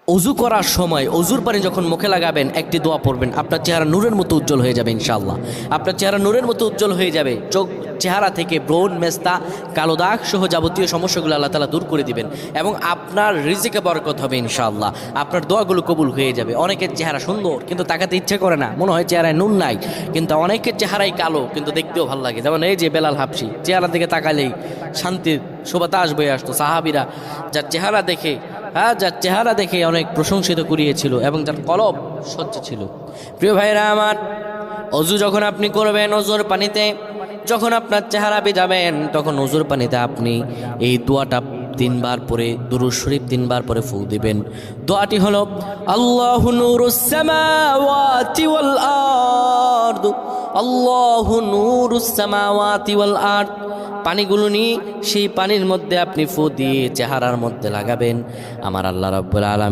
অজু করার সময় অজুর পানি যখন মুখে লাগাবেন একটি দোয়া পড়বেন, আপনার চেহারা নূরের মতো উজ্জ্বল হয়ে যাবে ইনশাআল্লাহ। আপনার চেহারা নূরের মতো উজ্জ্বল হয়ে যাবে। চেহারা থেকে ব্রণ, মেস্তা, কালো দাগ সহ যাবতীয় সমস্যাগুলো আল্লাহ তাআলা দূর করে দিবেন এবং আপনার রিজিকে বরকত হবে ইনশাআল্লাহ। আপনার দোয়াগুলো কবুল হয়ে যাবে। অনেকের চেহারা সুন্দর কিন্তু তাকাতে ইচ্ছে করে না, মনে হয় চেহারায় নুন নাই, কিন্তু অনেকের চেহারাই কালো কিন্তু দেখতেও ভালো লাগে। যেমন এই যে বেলাল হাবশি, চেহারা দিকে তাকালেই শান্তির সুবাতাস বয়ে আসতো। সাহাবীরা যার চেহারা দেখে অনেক প্রশংসিত করিয়েছিল এবং যার কলব স্বচ্ছ ছিল। প্রিয় ভাইরা আমার, অজু যখন আপনি করবেন, অজুর পানিতে যখন আপনার চেহারা ভিজাবেন, তখন অজুর পানিতে আপনি এই দোয়াটা 3 বার পরে, দুরূদ শরীফ 3 বার পরে ফু দিবেন। দোয়াটি হলো আল্লাহু নূরুস সামাওয়াতি ওয়াল আরদ, আল্লাহু নূরুস সামাওয়াতি ওয়াল আরদ। পানিগুলো নিয়ে সেই পানির মধ্যে আপনি ফু দিয়ে চেহারার মধ্যে লাগাবেন। আমার আল্লাহ রাব্বুল আলামিন